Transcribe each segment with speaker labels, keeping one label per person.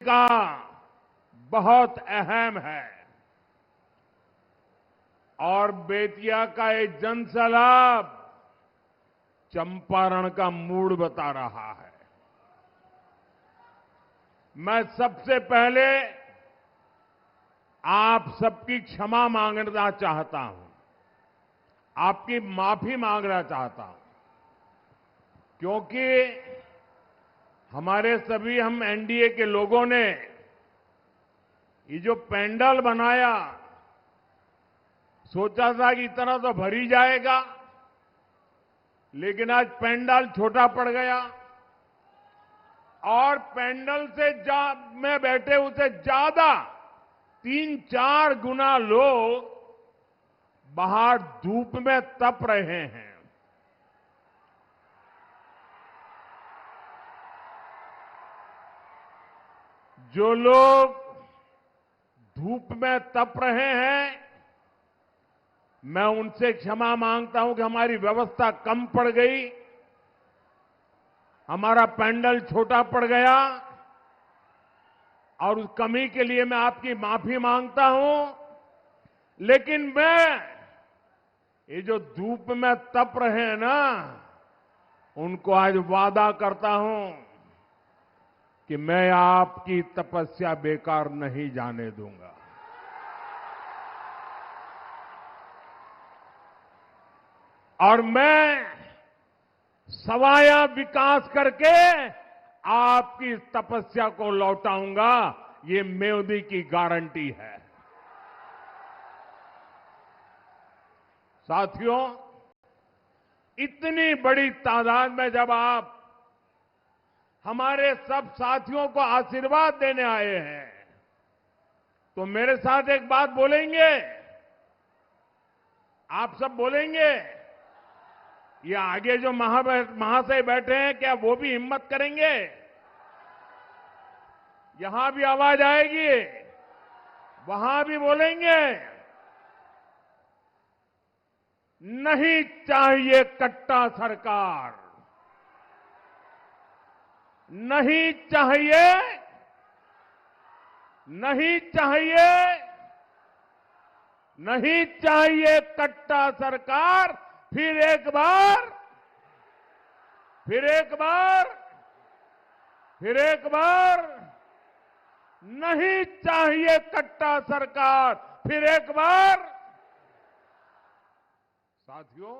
Speaker 1: का बहुत अहम है और बेतिया का ये जनसैलाब चंपारण का मूड बता रहा है। मैं सबसे पहले आप सबकी क्षमा मांगना चाहता हूं, आपकी माफी मांगना चाहता हूं, क्योंकि हमारे सभी हम एनडीए के लोगों ने ये जो पंडाल बनाया, सोचा था कि इतना तो भर ही जाएगा, लेकिन आज पंडाल छोटा पड़ गया और पंडाल से में बैठे उसे ज्यादा 3-4 गुना लोग बाहर धूप में तप रहे हैं। जो लोग धूप में तप रहे हैं, मैं उनसे क्षमा मांगता हूं कि हमारी व्यवस्था कम पड़ गई, हमारा पंडाल छोटा पड़ गया और उस कमी के लिए मैं आपकी माफी मांगता हूं। लेकिन मैं ये जो धूप में तप रहे हैं ना, उनको आज वादा करता हूं कि मैं आपकी तपस्या बेकार नहीं जाने दूंगा। और मैं सवाया विकास करके आपकी तपस्या को लौटाऊंगा, ये मोदी की गारंटी है। साथियों, इतनी बड़ी तादाद में जब आप हमारे सब साथियों को आशीर्वाद देने आए हैं, तो मेरे साथ एक बात बोलेंगे? आप सब बोलेंगे? ये आगे जो महाशय बैठे हैं, क्या वो भी हिम्मत करेंगे? यहां भी आवाज आएगी, वहां भी बोलेंगे? नहीं चाहिए कट्टा सरकार, नहीं चाहिए, नहीं चाहिए, नहीं चाहिए कट्टा सरकार। फिर एक बार, फिर एक बार, फिर एक बार, नहीं चाहिए कट्टा सरकार। फिर एक बार। साथियों,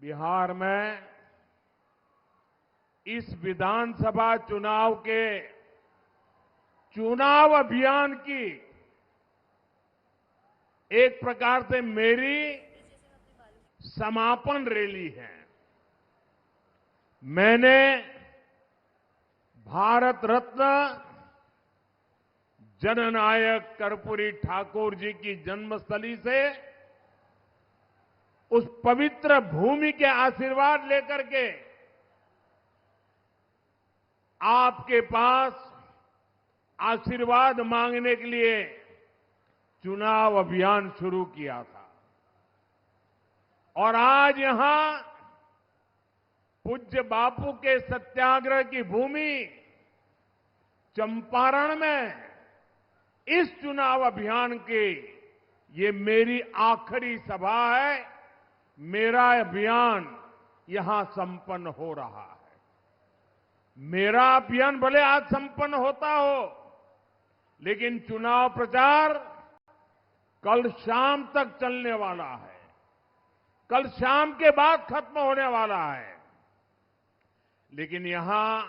Speaker 1: बिहार में इस विधानसभा चुनाव के चुनाव अभियान की एक प्रकार से मेरी समापन रैली है। मैंने भारत रत्न जननायक कर्पूरी ठाकुर जी की जन्मस्थली से उस पवित्र भूमि के आशीर्वाद लेकर के आपके पास आशीर्वाद मांगने के लिए चुनाव अभियान शुरू किया था। और आज यहां पूज्य बापू के सत्याग्रह की भूमि चंपारण में इस चुनाव अभियान की ये मेरी आखिरी सभा है। मेरा अभियान यहां संपन्न हो रहा है। मेरा अभियान भले आज संपन्न होता हो, लेकिन चुनाव प्रचार कल शाम तक चलने वाला है, कल शाम के बाद खत्म होने वाला है। लेकिन यहां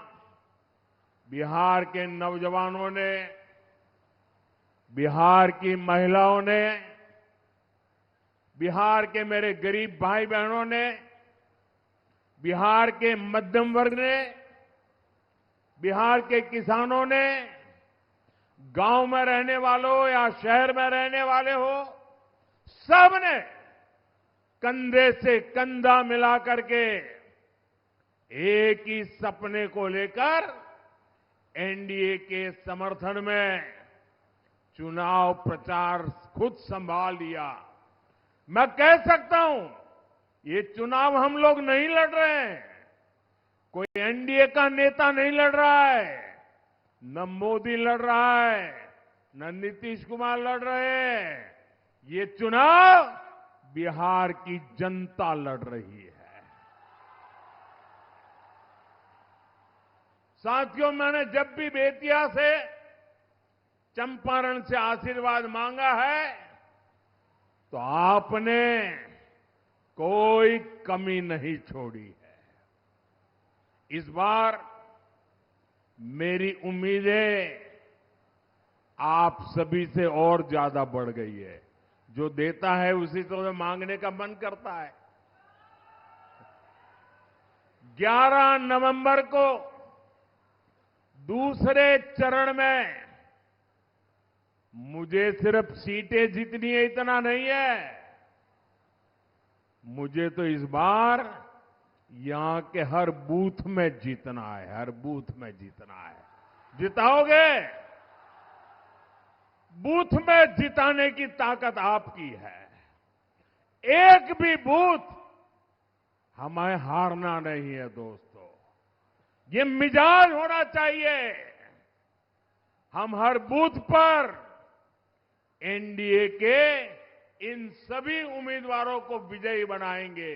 Speaker 1: बिहार के नौजवानों ने, बिहार की महिलाओं ने, बिहार के मेरे गरीब भाई बहनों ने, बिहार के मध्यम वर्ग ने, बिहार के किसानों ने, गांव में रहने वालों या शहर में रहने वाले हो, सबने कंधे से कंधा मिला करके एक ही सपने को लेकर एनडीए के समर्थन में चुनाव प्रचार खुद संभाल लिया। मैं कह सकता हूं, ये चुनाव हम लोग नहीं लड़ रहे हैं, कोई एनडीए का नेता नहीं लड़ रहा है, न मोदी लड़ रहा है, न नीतीश कुमार लड़ रहे हैं। ये चुनाव बिहार की जनता लड़ रही है। साथियों, मैंने जब भी बेतिया से, चंपारण से आशीर्वाद मांगा है, तो आपने कोई कमी नहीं छोड़ी है। इस बार मेरी उम्मीदें आप सभी से और ज्यादा बढ़ गई है। जो देता है उसी से मांगने का मन करता है। 11 नवंबर को दूसरे चरण में मुझे सिर्फ सीटें जीतनी है इतना नहीं है, मुझे तो इस बार यहां के हर बूथ में जीतना है, हर बूथ में जीतना है। जिताओगे? बूथ में जिताने की ताकत आपकी है। एक भी बूथ हमें हारना नहीं है दोस्तों। ये मिजाज होना चाहिए। हम हर बूथ पर एनडीए के इन सभी उम्मीदवारों को विजयी बनाएंगे।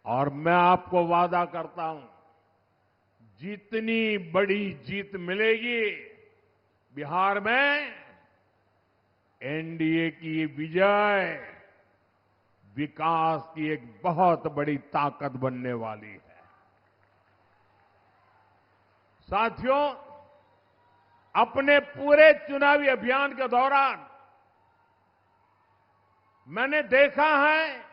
Speaker 1: और मैं आपको वादा करता हूं, जितनी बड़ी जीत मिलेगी बिहार में, एनडीए की विजय विकास की एक बहुत बड़ी ताकत बनने वाली है। साथियों, अपने पूरे चुनावी अभियान के दौरान मैंने देखा है,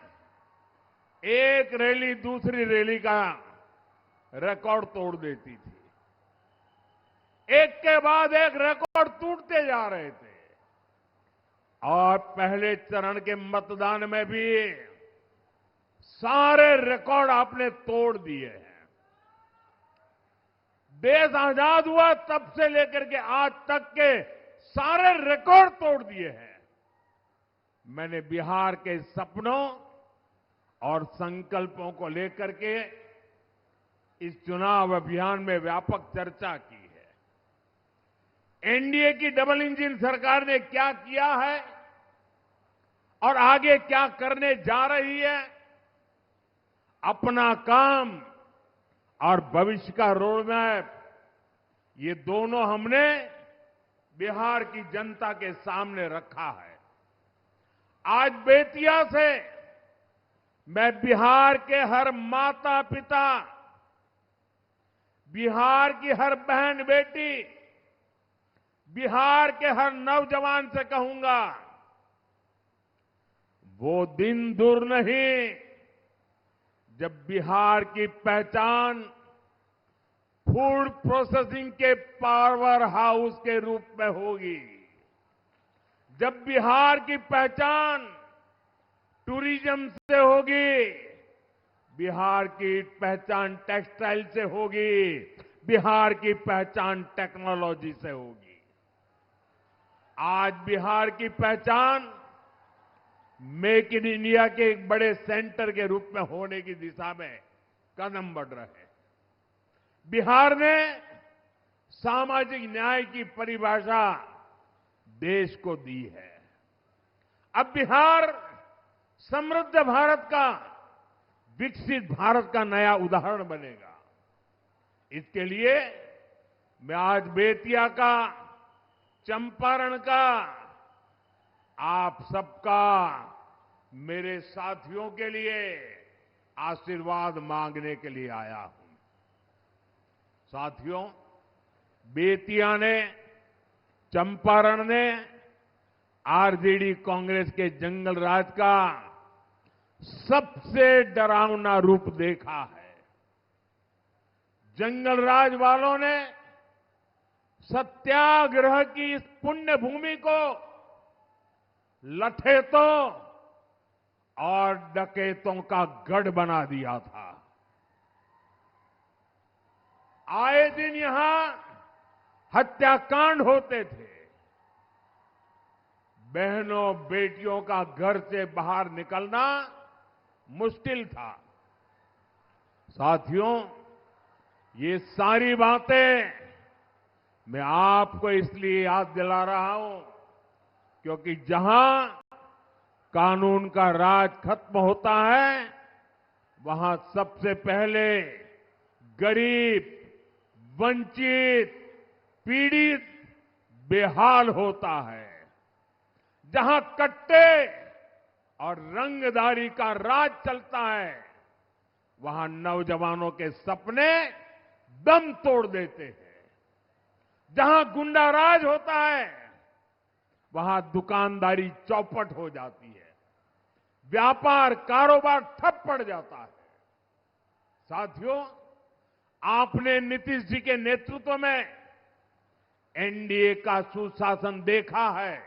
Speaker 1: एक रैली दूसरी रैली का रिकॉर्ड तोड़ देती थी। एक के बाद एक रिकॉर्ड टूटते जा रहे थे। और पहले चरण के मतदान में भी सारे रिकॉर्ड आपने तोड़ दिए हैं। देश आजाद हुआ तब से लेकर के आज तक के सारे रिकॉर्ड तोड़ दिए हैं। मैंने बिहार के सपनों और संकल्पों को लेकर के इस चुनाव अभियान में व्यापक चर्चा की है। एनडीए की डबल इंजन सरकार ने क्या किया है और आगे क्या करने जा रही है, अपना काम और भविष्य का रोड मैप, ये दोनों हमने बिहार की जनता के सामने रखा है। आज बेतिया से मैं बिहार के हर माता पिता, बिहार की हर बहन बेटी, बिहार के हर नौजवान से कहूंगा, वो दिन दूर नहीं जब बिहार की पहचान फूड प्रोसेसिंग के पावर हाउस के रूप में होगी, जब बिहार की पहचान टूरिज्म से होगी, बिहार की पहचान टेक्सटाइल से होगी, बिहार की पहचान टेक्नोलॉजी से होगी। आज बिहार की पहचान मेक इन इंडिया के एक बड़े सेंटर के रूप में होने की दिशा में कदम बढ़ रहे हैं। बिहार ने सामाजिक न्याय की परिभाषा देश को दी है। अब बिहार समृद्ध भारत का, विकसित भारत का नया उदाहरण बनेगा। इसके लिए मैं आज बेतिया का, चंपारण का, आप सबका, मेरे साथियों के लिए आशीर्वाद मांगने के लिए आया हूं। साथियों, बेतिया ने, चंपारण ने आरजेडी कांग्रेस के जंगल राज का सबसे डरावना रूप देखा है। जंगल राज वालों ने सत्याग्रह की इस पुण्य भूमि को लठेतों और डकैतों का गढ़ बना दिया था। आए दिन यहां हत्याकांड होते थे। बहनों बेटियों का घर से बाहर निकलना मुश्किल था। साथियों, ये सारी बातें मैं आपको इसलिए याद दिला रहा हूं क्योंकि जहां कानून का राज खत्म होता है, वहां सबसे पहले गरीब, वंचित, पीड़ित बेहाल होता है। जहां कट्टे और रंगदारी का राज चलता है, वहां नौजवानों के सपने दम तोड़ देते हैं। जहां गुंडा राज होता है, वहां दुकानदारी चौपट हो जाती है, व्यापार कारोबार ठप पड़ जाता है। साथियों, आपने नीतीश जी के नेतृत्व में एनडीए का सुशासन देखा है,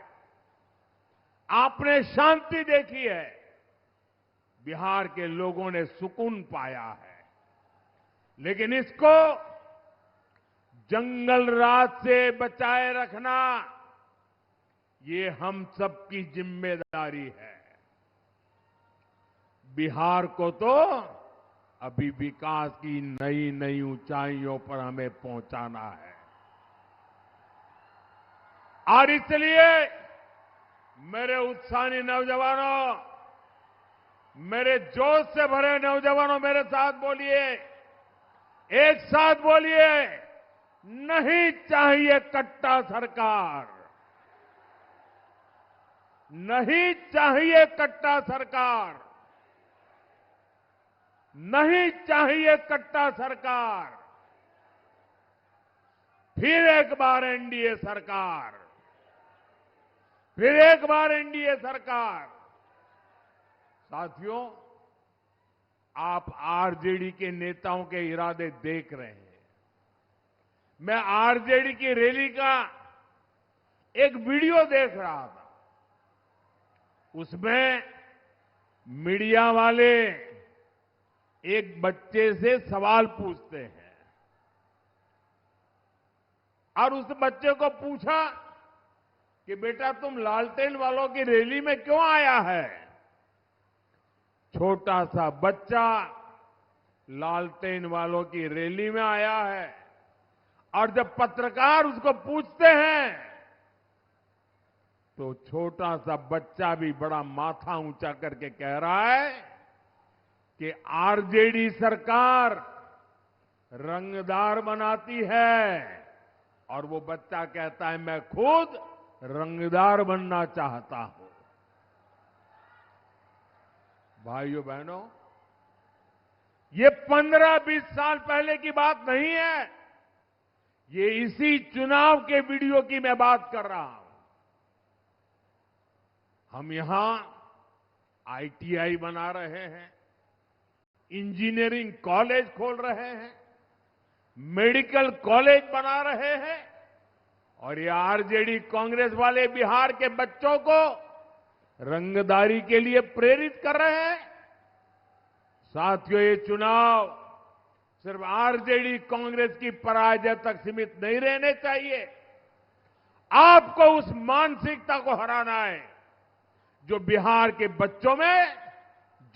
Speaker 1: आपने शांति देखी है, बिहार के लोगों ने सुकून पाया है। लेकिन इसको जंगल राज से बचाए रखना, ये हम सबकी जिम्मेदारी है। बिहार को तो अभी विकास की नई नई ऊंचाइयों पर हमें पहुंचाना है। और इसलिए मेरे उत्साही नौजवानों, मेरे जोश से भरे नौजवानों, मेरे साथ बोलिए, एक साथ बोलिए, नहीं चाहिए कट्टा सरकार, नहीं चाहिए कट्टा सरकार, नहीं चाहिए कट्टा सरकार। फिर एक बार एनडीए सरकार, फिर एक बार एनडीए सरकार। साथियों, आप आरजेडी के नेताओं के इरादे देख रहे हैं। मैं आरजेडी की रैली का एक वीडियो देख रहा था। उसमें मीडिया वाले एक बच्चे से सवाल पूछते हैं और उस बच्चे को पूछा कि बेटा, तुम लालटेन वालों की रैली में क्यों आया है? छोटा सा बच्चा लालटेन वालों की रैली में आया है और जब पत्रकार उसको पूछते हैं तो छोटा सा बच्चा भी बड़ा माथा ऊंचा करके कह रहा है कि आरजेडी सरकार रंगदार बनाती है। और वो बच्चा कहता है, मैं खुद रंगदार बनना चाहता हूं। भाइयों बहनों, ये 15-20 साल पहले की बात नहीं है, ये इसी चुनाव के वीडियो की मैं बात कर रहा हूं। हम यहां आईटीआई बना रहे हैं, इंजीनियरिंग कॉलेज खोल रहे हैं, मेडिकल कॉलेज बना रहे हैं और ये आरजेडी कांग्रेस वाले बिहार के बच्चों को रंगदारी के लिए प्रेरित कर रहे हैं। साथियों, ये चुनाव सिर्फ आरजेडी कांग्रेस की पराजय तक सीमित नहीं रहने चाहिए। आपको उस मानसिकता को हराना है जो बिहार के बच्चों में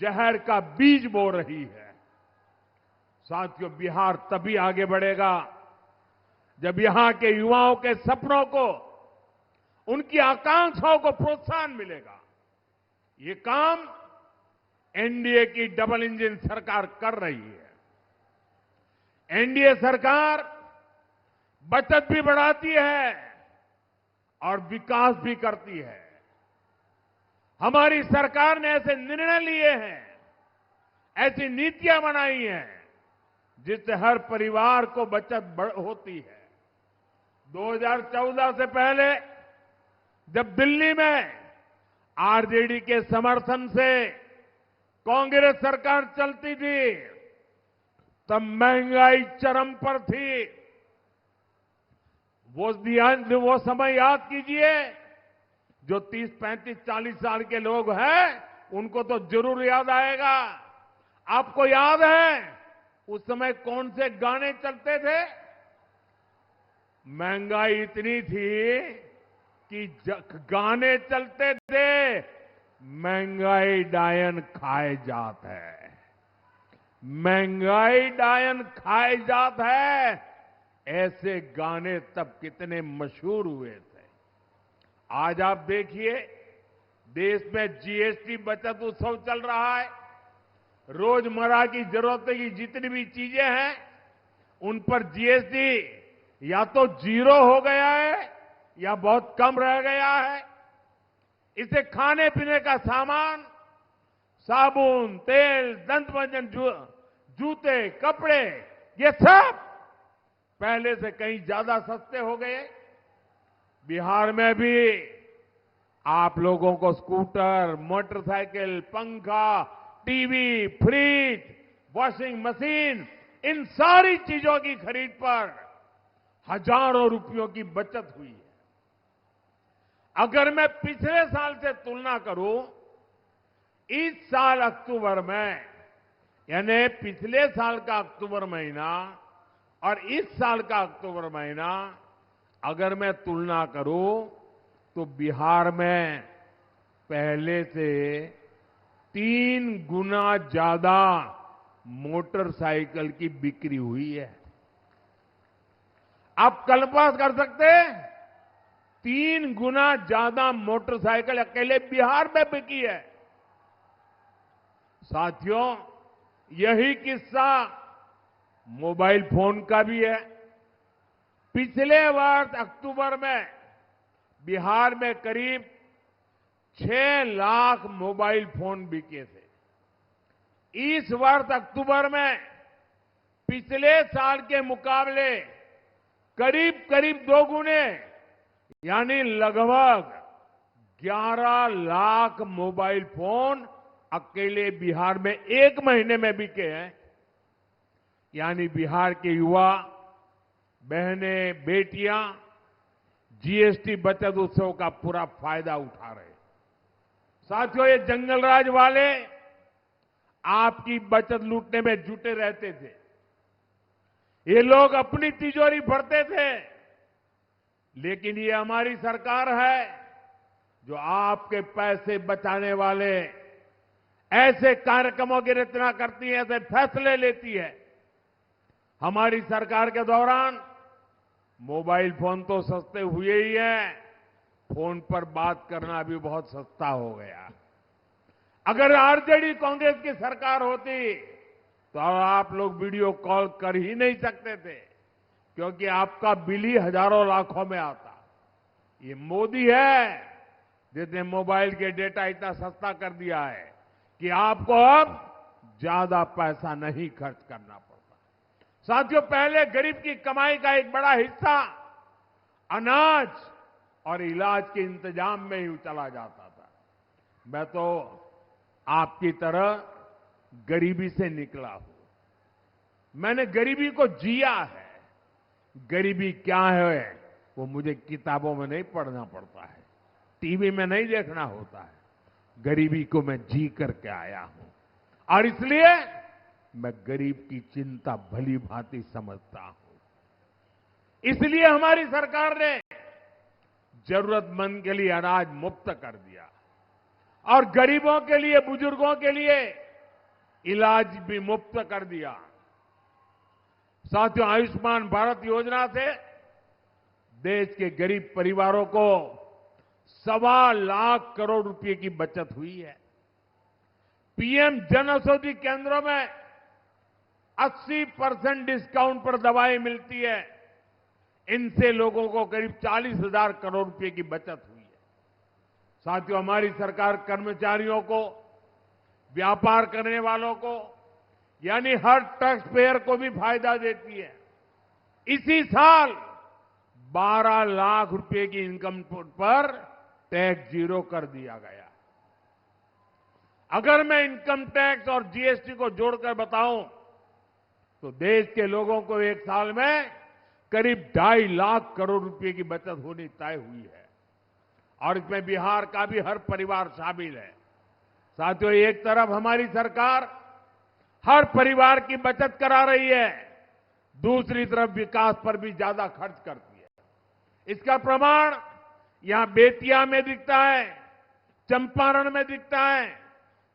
Speaker 1: जहर का बीज बो रही है। साथियों, बिहार तभी आगे बढ़ेगा जब यहां के युवाओं के सपनों को, उनकी आकांक्षाओं को प्रोत्साहन मिलेगा। ये काम एनडीए की डबल इंजन सरकार कर रही है। एनडीए सरकार बचत भी बढ़ाती है और विकास भी करती है। हमारी सरकार ने ऐसे निर्णय लिए हैं, ऐसी नीतियां बनाई हैं जिससे हर परिवार को बचत होती है। 2014 से पहले जब दिल्ली में आरजेडी के समर्थन से कांग्रेस सरकार चलती थी, तब महंगाई चरम पर थी। वो समय याद कीजिए। जो 30, 35, 40 साल के लोग हैं, उनको तो जरूर याद आएगा। आपको याद है उस समय कौन से गाने चलते थे? महंगाई इतनी थी कि गाने चलते थे, महंगाई डायन खाए जात है, महंगाई डायन खाए जात है। ऐसे गाने तब कितने मशहूर हुए थे। आज आप देखिए, देश में जीएसटी बचत उत्सव चल रहा है। रोजमर्रा की जरूरत की जितनी भी चीजें हैं, उन पर जीएसटी या तो जीरो हो गया है या बहुत कम रह गया है। इसे खाने पीने का सामान, साबुन, तेल, दंतमंजन, जूते, कपड़े, ये सब पहले से कहीं ज्यादा सस्ते हो गए। बिहार में भी आप लोगों को स्कूटर, मोटरसाइकिल, पंखा, टीवी, फ्रिज, वॉशिंग मशीन, इन सारी चीजों की खरीद पर हजारों रुपयों की बचत हुई है। अगर मैं पिछले साल से तुलना करूं, इस साल अक्टूबर में, यानी पिछले साल का अक्टूबर महीना और इस साल का अक्टूबर महीना अगर मैं तुलना करूं, तो बिहार में पहले से 3 गुना ज्यादा मोटरसाइकिल की बिक्री हुई है। आप कल्पना कर सकते हैं, 3 गुना ज्यादा मोटरसाइकिल अकेले बिहार में बिकी है। साथियों, यही किस्सा मोबाइल फोन का भी है। पिछले वर्ष अक्टूबर में बिहार में करीब 6 लाख मोबाइल फोन बिके थे। इस वर्ष अक्टूबर में पिछले साल के मुकाबले करीब करीब 2 गुने, यानी लगभग 11 लाख मोबाइल फोन अकेले बिहार में 1 महीने में बिके हैं। यानी बिहार के युवा, बहनें, बेटियां जीएसटी बचत उत्सव का पूरा फायदा उठा रहे हैं। साथियों, ये जंगलराज वाले आपकी बचत लूटने में जुटे रहते थे। ये लोग अपनी तिजोरी भरते थे, लेकिन ये हमारी सरकार है जो आपके पैसे बचाने वाले ऐसे कार्यक्रमों की रचना करती है, ऐसे फैसले लेती है। हमारी सरकार के दौरान मोबाइल फोन तो सस्ते हुए ही हैं, फोन पर बात करना भी बहुत सस्ता हो गया। अगर आरजेडी कांग्रेस की सरकार होती तो आप लोग वीडियो कॉल कर ही नहीं सकते थे, क्योंकि आपका बिल ही हजारों लाखों में आता। ये मोदी है जिसने मोबाइल के डेटा इतना सस्ता कर दिया है कि आपको अब ज्यादा पैसा नहीं खर्च करना पड़ता। साथियों, पहले गरीब की कमाई का एक बड़ा हिस्सा अनाज और इलाज के इंतजाम में ही चला जाता था। मैं तो आपकी तरह गरीबी से निकला हूं। मैंने गरीबी को जिया है। गरीबी क्या है वो मुझे किताबों में नहीं पढ़ना पड़ता है, टीवी में नहीं देखना होता है। गरीबी को मैं जी करके आया हूं और इसलिए मैं गरीब की चिंता भली भांति समझता हूं। इसलिए हमारी सरकार ने जरूरतमंद के लिए अनाज मुफ्त कर दिया और गरीबों के लिए, बुजुर्गों के लिए इलाज भी मुफ्त कर दिया। साथियों, आयुष्मान भारत योजना से देश के गरीब परिवारों को 1.25 लाख करोड़ रुपए की बचत हुई है। पीएम जन औषधि केंद्रों में 80% डिस्काउंट पर दवाएं मिलती है। इनसे लोगों को करीब 40,000 करोड़ रुपए की बचत हुई है। साथियों, हमारी सरकार कर्मचारियों को, व्यापार करने वालों को, यानी हर टैक्स पेयर को भी फायदा देती है। इसी साल 12 लाख रुपए की इनकम पर टैक्स जीरो कर दिया गया। अगर मैं इनकम टैक्स और जीएसटी को जोड़कर बताऊं तो देश के लोगों को एक साल में करीब 2.5 लाख करोड़ रुपए की बचत होनी तय हुई है और इसमें बिहार का भी हर परिवार शामिल है। साथियों, एक तरफ हमारी सरकार हर परिवार की बचत करा रही है, दूसरी तरफ विकास पर भी ज्यादा खर्च करती है। इसका प्रमाण यहां बेतिया में दिखता है, चंपारण में दिखता है,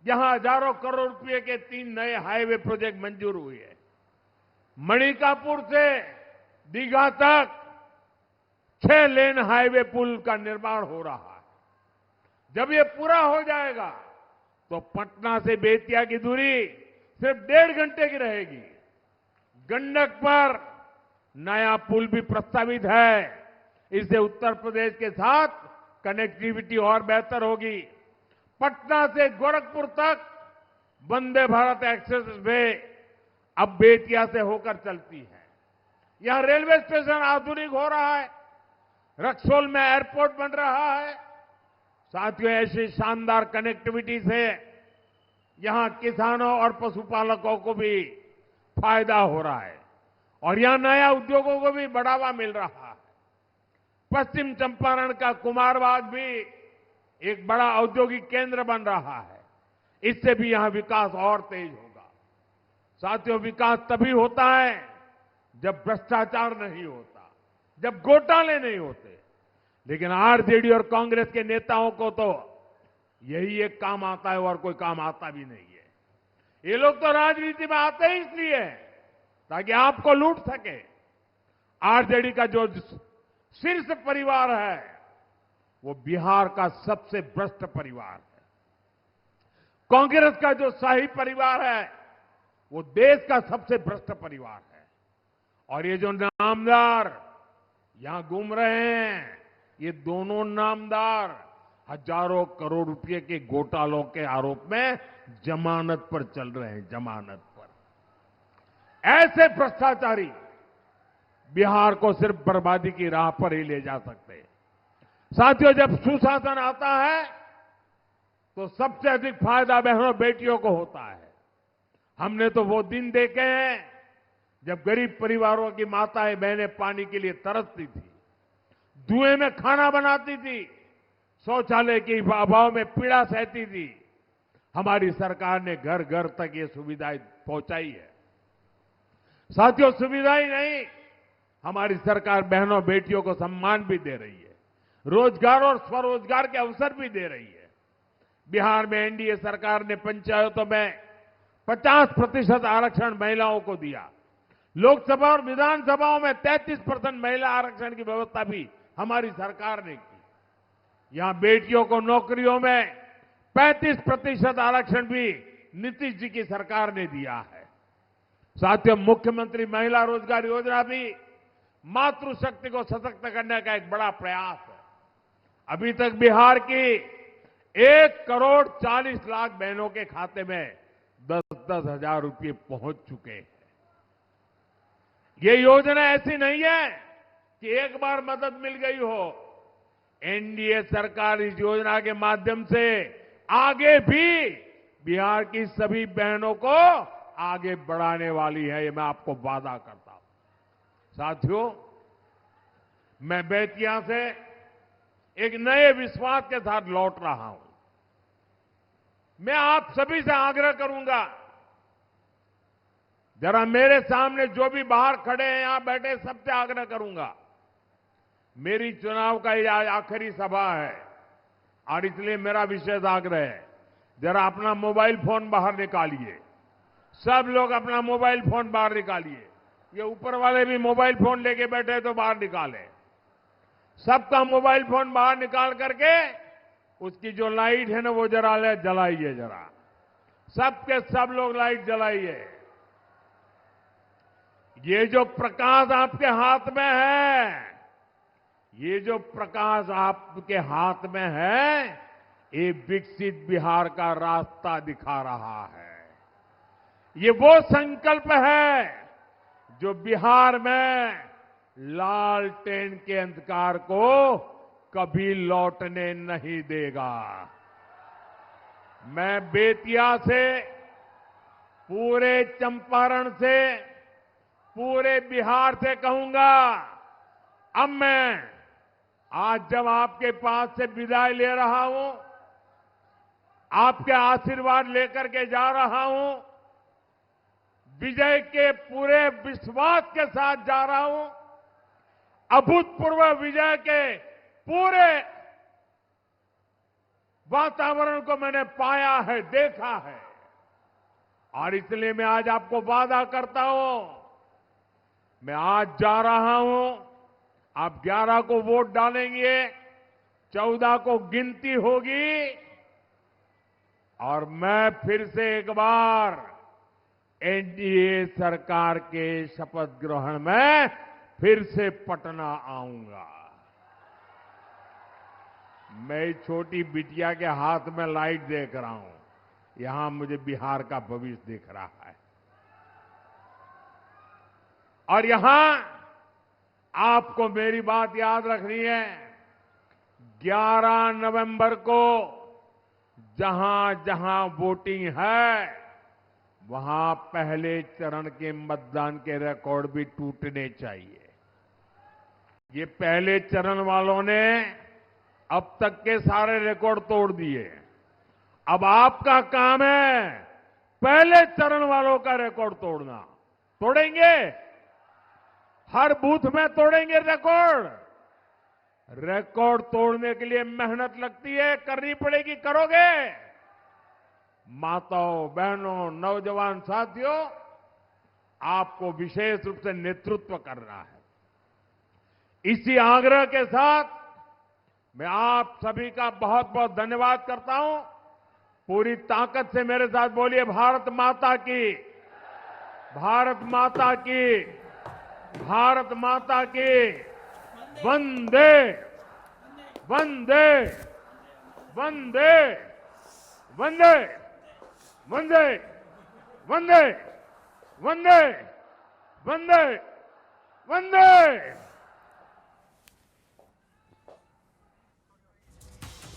Speaker 1: जहां हजारों करोड़ रुपए के 3 नए हाईवे प्रोजेक्ट मंजूर हुए हैं। मणिकापुर से दीघा तक 6 लेन हाईवे पुल का निर्माण हो रहा है। जब ये पूरा हो जाएगा तो पटना से बेतिया की दूरी सिर्फ 1.5 घंटे की रहेगी। गंडक पर नया पुल भी प्रस्तावित है। इससे उत्तर प्रदेश के साथ कनेक्टिविटी और बेहतर होगी। पटना से गोरखपुर तक वंदे भारत एक्सप्रेस वे अब बेतिया से होकर चलती है। यहां रेलवे स्टेशन आधुनिक हो रहा है। रक्सौल में एयरपोर्ट बन रहा है। साथियों, ऐसी शानदार कनेक्टिविटी से यहां किसानों और पशुपालकों को भी फायदा हो रहा है और यहां नया उद्योगों को भी बढ़ावा मिल रहा है। पश्चिम चंपारण का कुमारबाग भी एक बड़ा औद्योगिक केंद्र बन रहा है। इससे भी यहां विकास और तेज होगा। साथियों, विकास तभी होता है जब भ्रष्टाचार नहीं होता, जब घोटाले नहीं होते। लेकिन आरजेडी और कांग्रेस के नेताओं को तो यही एक काम आता है और कोई काम आता भी नहीं है। ये लोग तो राजनीति में आते ही इसलिए हैं ताकि आपको लूट सके। आरजेडी का जो शीर्ष परिवार है वो बिहार का सबसे भ्रष्ट परिवार है। कांग्रेस का जो शाही परिवार है वो देश का सबसे भ्रष्ट परिवार है। और ये जो नामदार यहां घूम रहे हैं, ये दोनों नामदार हजारों करोड़ रुपए के घोटालों के आरोप में जमानत पर चल रहे हैं। जमानत पर ऐसे भ्रष्टाचारी बिहार को सिर्फ बर्बादी की राह पर ही ले जा सकते हैं। साथियों, जब सुशासन आता है तो सबसे अधिक फायदा बहनों बेटियों को होता है। हमने तो वो दिन देखे हैं जब गरीब परिवारों की माताएं बहनें पानी के लिए तरसती थी, धुएं में खाना बनाती थी, शौचालय के अभाव में पीड़ा सहती थी। हमारी सरकार ने घर घर तक ये सुविधाएं पहुंचाई है। साथियों, सुविधा ही नहीं, हमारी सरकार बहनों बेटियों को सम्मान भी दे रही है, रोजगार और स्वरोजगार के अवसर भी दे रही है। बिहार में एनडीए सरकार ने पंचायतों में 50% आरक्षण महिलाओं को दिया। लोकसभा और विधानसभाओं में 33% महिला आरक्षण की व्यवस्था भी हमारी सरकार ने की। यहां बेटियों को नौकरियों में 35% आरक्षण भी नीतीश जी की सरकार ने दिया है। साथियों, मुख्यमंत्री महिला रोजगार योजना भी मातृशक्ति को सशक्त करने का एक बड़ा प्रयास है। अभी तक बिहार की 1,40,00,000 बहनों के खाते में 10-10 हजार रुपये पहुंच चुके हैं। ये योजना ऐसी नहीं है कि एक बार मदद मिल गई हो। एनडीए सरकार इस योजना के माध्यम से आगे भी बिहार की सभी बहनों को आगे बढ़ाने वाली है। ये मैं आपको वादा करता हूं। साथियों, मैं बेतिया से एक नए विश्वास के साथ लौट रहा हूं। मैं आप सभी से आग्रह करूंगा, जरा मेरे सामने जो भी बाहर खड़े हैं, यहां बैठे, सबसे आग्रह करूंगा। मेरी चुनाव का ये आखिरी सभा है और इसलिए मेरा विशेष आग्रह है, जरा अपना मोबाइल फोन बाहर निकालिए। सब लोग अपना मोबाइल फोन बाहर निकालिए। ये ऊपर वाले भी मोबाइल फोन लेके बैठे तो बाहर निकालें। सबका मोबाइल फोन बाहर निकाल करके उसकी जो लाइट है ना वो जरा जलाइए। जरा सबके सब लोग लाइट जलाइए। ये जो प्रकाश आपके हाथ में है, ये जो प्रकाश आपके हाथ में है, ये विकसित बिहार का रास्ता दिखा रहा है। ये वो संकल्प है जो बिहार में लालटेन के अंधकार को कभी लौटने नहीं देगा। मैं बेतिया से, पूरे चंपारण से, पूरे बिहार से कहूंगा, अब मैं आज जब आपके पास से विदाई ले रहा हूं, आपके आशीर्वाद लेकर के जा रहा हूं, विजय के पूरे विश्वास के साथ जा रहा हूं। अभूतपूर्व विजय के पूरे वातावरण को मैंने पाया है, देखा है। और इसलिए मैं आज आपको वादा करता हूं, मैं आज जा रहा हूं, आप 11 को वोट डालेंगे, 14 को गिनती होगी और मैं फिर से एक बार एनडीए सरकार के शपथ ग्रहण में फिर से पटना आऊंगा। मैं छोटी बिटिया के हाथ में लाइट देख रहा हूं, यहां मुझे बिहार का भविष्य दिख रहा है और यहां आपको मेरी बात याद रखनी है। 11 नवंबर को जहां जहां वोटिंग है, वहां पहले चरण के मतदान के रिकॉर्ड भी टूटने चाहिए। ये पहले चरण वालों ने अब तक के सारे रिकॉर्ड तोड़ दिए। अब आपका काम है पहले चरण वालों का रिकॉर्ड तोड़ना। तोड़ेंगे, हर बूथ में तोड़ेंगे रिकॉर्ड। रिकॉर्ड तोड़ने के लिए मेहनत लगती है, करनी पड़ेगी, करोगे? माताओं, बहनों, नौजवान साथियों, आपको विशेष रूप से नेतृत्व करना है। इसी आग्रह के साथ मैं आप सभी का बहुत बहुत धन्यवाद करता हूं। पूरी ताकत से मेरे साथ बोलिए, भारत माता की, भारत माता की, भारत माता की, वंदे वंदे वंदे वंदे वंदे वंदे वंदे वंदे वंदे।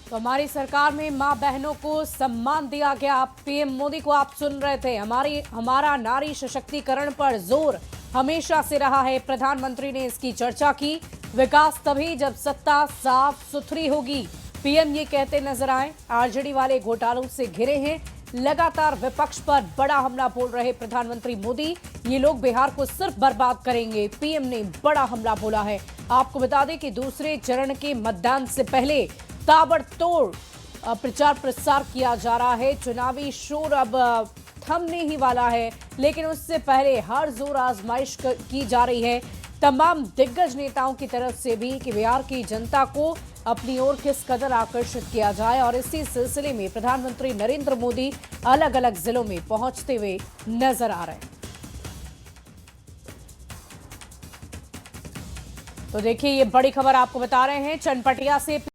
Speaker 2: तो हमारी सरकार में मां बहनों को सम्मान दिया गया। पीएम मोदी को आप सुन रहे थे। हमारा नारी सशक्तिकरण पर जोर हमेशा से रहा है। प्रधानमंत्री ने इसकी चर्चा की। विकास तभी जब सत्ता साफ सुथरी होगी, पीएम ये कहते नजर आए। आरजेडी वाले घोटालों से घिरे हैं। लगातार विपक्ष पर बड़ा हमला बोल रहे प्रधानमंत्री मोदी। ये लोग बिहार को सिर्फ बर्बाद करेंगे, पीएम ने बड़ा हमला बोला है। आपको बता दें कि दूसरे चरण के मतदान से पहले ताबड़तोड़ प्रचार प्रसार किया जा रहा है। चुनावी शोर अब थमने ही वाला है, लेकिन उससे पहले हर जोर आजमाइश की जा रही है तमाम दिग्गज नेताओं की तरफ से भी कि बिहार की जनता को अपनी ओर किस कदर आकर्षित किया जाए। और इसी सिलसिले में प्रधानमंत्री नरेंद्र मोदी अलग अलग जिलों में पहुंचते हुए नजर आ रहे हैं। तो देखिए, ये बड़ी खबर आपको बता रहे हैं। चनपटिया से